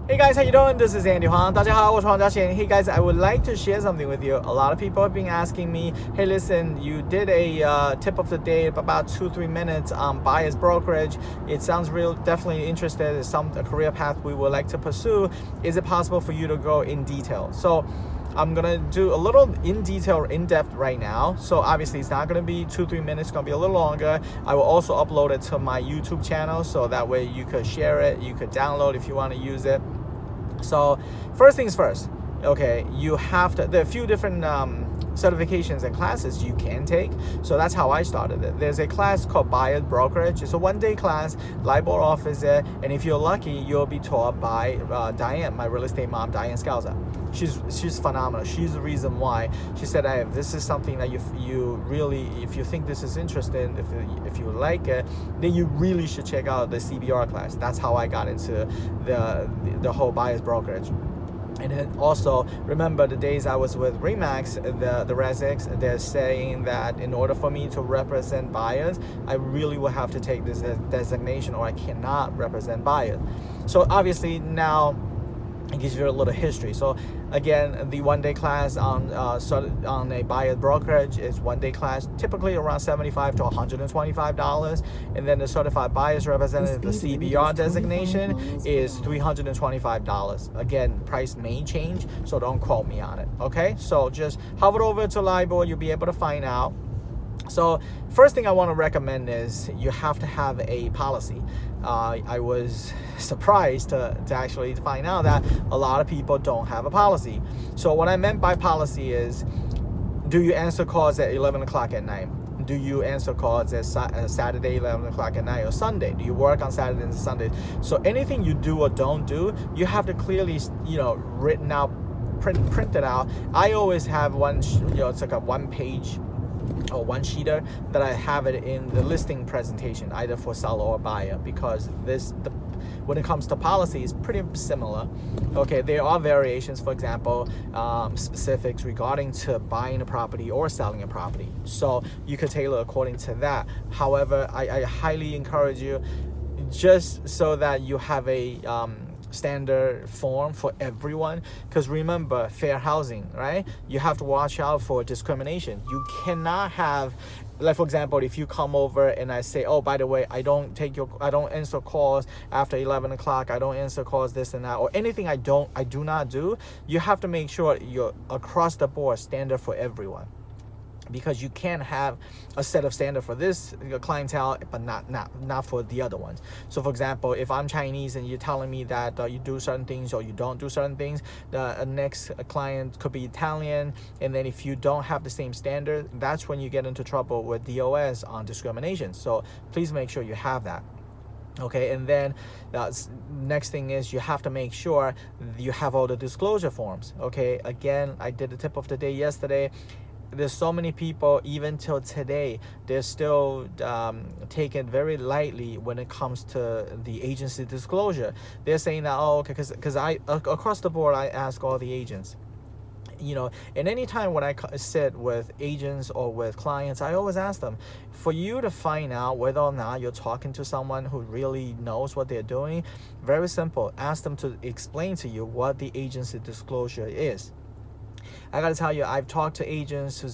Hey guys, how you doing? This is Andy Huang. 大家好，我是黄家贤. Hey guys, I would like to share something with you. A lot of people have been asking me, hey listen, you did a tip of the day about 2-3 minutes on buyer's brokerage. It sounds real, definitely interested. It's a career path we would like to pursue. Is it possible for you to go in detail? So I'm gonna do a little in depth right now. So obviously it's not gonna be 2-3 minutes, it's gonna be a little longer. I will also upload it to my YouTube channel so that way you could share it, you could download if you want to use it. So first things first, okay, you have to, there are a few different certifications and classes you can take. So that's how I started it. There's a class called Buyer's Brokerage. It's a one-day class, LIBOR officer, and if you're lucky, you'll be taught by Diane, my real estate mom, Diane Scalza. She's phenomenal. She's the reason why. She said, hey, if this is something that you really, if you think this is interesting, if you like it, then you really should check out the CBR class. That's how I got into the whole Buyer's Brokerage. And then also remember the days I was with Remax, the Resix, they're saying that in order for me to represent buyers, I really will have to take this designation or I cannot represent buyers. So obviously now it gives you a little history. So again, the one-day class on a buyer's brokerage is one-day class, typically around $75 to $125, and then the certified buyer's representative, the CBR designation, is $325. Again, price may change, so don't quote me on it. Okay, so just hover over to LIBOR, you'll be able to find out. So first thing I want to recommend is you have to have a policy. I was surprised to actually find out that a lot of people don't have a policy. So what I meant by policy is, do you answer calls at 11 o'clock at night? Do you answer calls at Saturday, 11 o'clock at night, or Sunday? Do you work on Saturdays and Sundays? So anything you do or don't do, you have to clearly, written out, printed out. I always have one, it's like a one-page or one-sheeter that I have it in the listing presentation, either for seller or buyer, because when it comes to policy, it's pretty similar. Okay, there are variations, for example, specifics regarding to buying a property or selling a property. So you could tailor according to that. However, I highly encourage you, just so that you have a standard form for everyone, because remember, fair housing, right? You have to watch out for discrimination. You cannot have, like for example, if you come over and I say, oh, by the way, I don't answer calls after 11 o'clock, I don't answer calls this and that, or anything I do not do, you have to make sure you're across the board standard for everyone. Because you can't have a set of standard for this clientele, but not for the other ones. So for example, if I'm Chinese and you're telling me that you do certain things or you don't do certain things, the next client could be Italian, and then if you don't have the same standard, that's when you get into trouble with DOS on discrimination. So please make sure you have that. Okay, and then next thing is you have to make sure you have all the disclosure forms. Okay, again, I did the tip of the day yesterday. There's so many people, even till today, they're still taken very lightly when it comes to the agency disclosure. They're saying that, oh, okay, because I across the board, I ask all the agents. And anytime when I sit with agents or with clients, I always ask them, for you to find out whether or not you're talking to someone who really knows what they're doing, very simple, ask them to explain to you what the agency disclosure is. I gotta tell you, I've talked to agents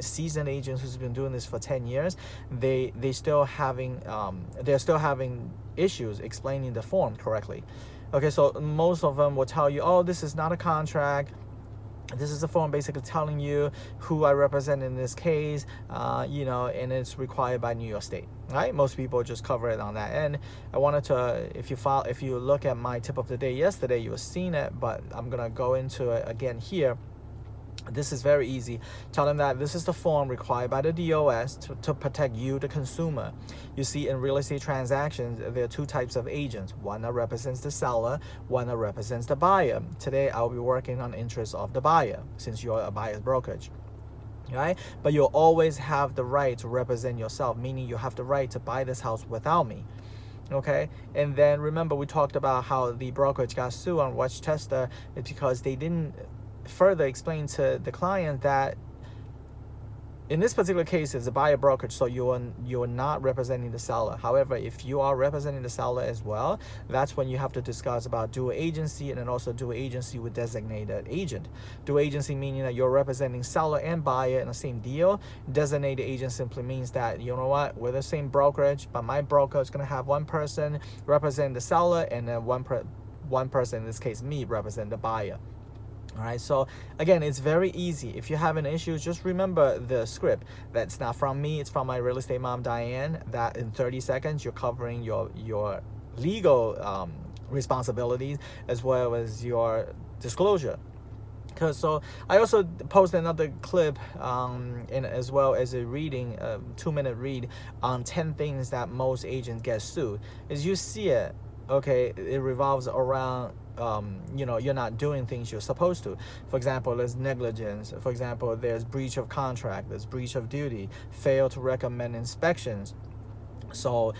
seasoned agents who's been doing this for 10 years. They're still having issues explaining the form correctly. Okay, so most of them will tell you, oh, this is not a contract. This is a form basically telling you who I represent in this case, and it's required by New York State, right? Most people just cover it on that end. I wanted to, if you look at my tip of the day yesterday, you have seen it, but I'm gonna go into it again here. This is very easy. Tell them that this is the form required by the DOS to protect you, the consumer. You see, in real estate transactions, there are two types of agents. One that represents the seller, one that represents the buyer. Today, I'll be working on the interests of the buyer, since you're a buyer's brokerage. Right? But you'll always have the right to represent yourself, meaning you have the right to buy this house without me. Okay, and then remember, we talked about how the brokerage got sued on Westchester. It's because they didn't further explain to the client that in this particular case, it's a buyer brokerage, so you are not representing the seller. However, if you are representing the seller as well, that's when you have to discuss about dual agency, and then also dual agency with designated agent. Dual agency meaning that you're representing seller and buyer in the same deal. Designated agent simply means that, you know what, we're the same brokerage, but my broker is going to have one person represent the seller, and then one person, in this case me, represent the buyer. All right, so again, it's very easy. If you have an issue, just remember the script. That's not from me, it's from my real estate mom, Diane, that in 30 seconds, you're covering your legal responsibilities as well as your disclosure. So I also post another clip and as well as a reading, 2-minute read on 10 things that most agents get sued. As you see it, okay, it revolves around you know, you're not doing things you're supposed to. For example, there's negligence. For example, there's breach of contract, there's breach of duty, fail to recommend inspections. So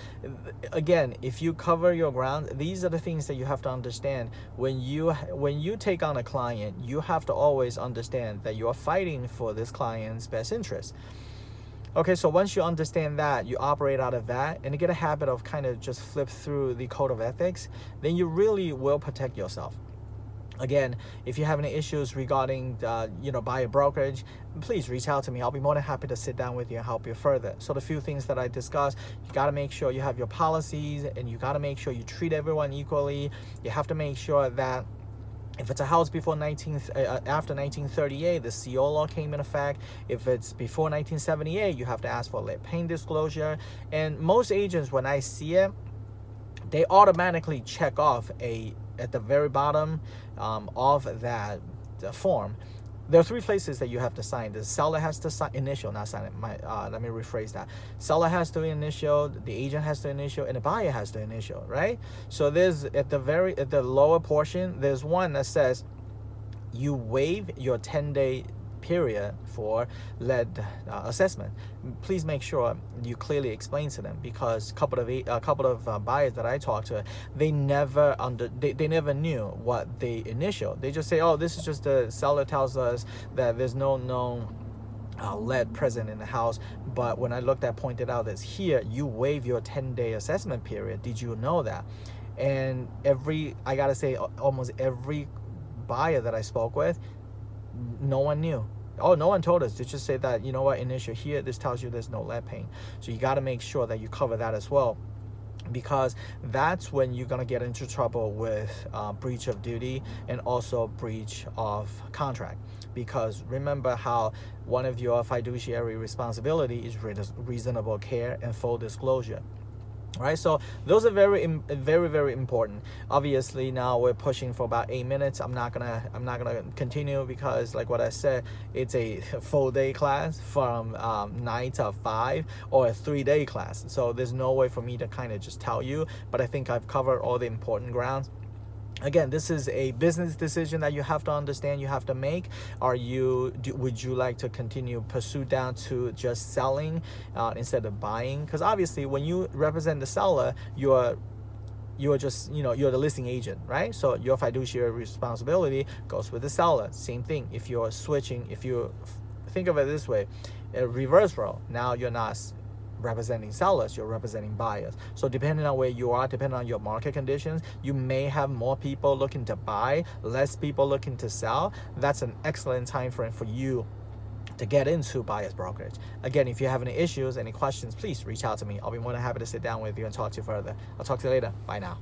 again, if you cover your ground, these are the things that you have to understand. When you take on a client, you have to always understand that you're fighting for this client's best interest. Okay, so once you understand that, you operate out of that, and you get a habit of kind of just flip through the code of ethics, then you really will protect yourself. Again, if you have any issues regarding, you know, buyer brokerage, please reach out to me. I'll be more than happy to sit down with you and help you further. So the few things that I discussed, you got to make sure you have your policies, and you got to make sure you treat everyone equally. You have to make sure that if it's a house before after 1938, the CO law came in effect. If it's before 1978, you have to ask for late paying disclosure. And most agents, when I see it, they automatically check off at the very bottom of that form. There are 3 places that you have to sign. The seller has to sign, initial, not sign it. Let me rephrase that. Seller has to initial, the agent has to initial, and the buyer has to initial, right? So there's at the lower portion, there's one that says you waive your 10-day period for lead assessment. Please make sure you clearly explain to them, because a couple of buyers that I talked to, they never knew what they initial. They just say, oh, this is just the seller tells us that there's no lead present in the house. But when I pointed out that here you waive your 10-day assessment period. Did you know that? And I gotta say, almost every buyer that I spoke with, no one knew. Oh, no one told us. They just say that, you know what, initial here, this tells you there's no lead paint. So you got to make sure that you cover that as well, because that's when you're going to get into trouble with breach of duty and also breach of contract. Because remember how one of your fiduciary responsibility is reasonable care and full disclosure. Right, so those are very, very important. Obviously, now we're pushing for about 8 minutes. I'm not gonna continue, because, like what I said, it's a full day class from 9 to 5, or a 3-day class. So there's no way for me to kind of just tell you. But I think I've covered all the important grounds. Again, this is a business decision that you have to understand, you have to make. Would you like to pursue down to just selling instead of buying? Because obviously, when you represent the seller, you're just, you know, you're the listing agent, right? So your fiduciary responsibility goes with the seller. Same thing. If you're switching, if you think of it this way, a reverse role. Now you're not representing sellers, you're representing buyers. So depending on where you are, depending on your market conditions, you may have more people looking to buy, less people looking to sell. That's an excellent time frame for you to get into buyer's brokerage. Again, if you have any issues, any questions, please reach out to me. I'll be more than happy to sit down with you and talk to you further. I'll talk to you later. Bye now.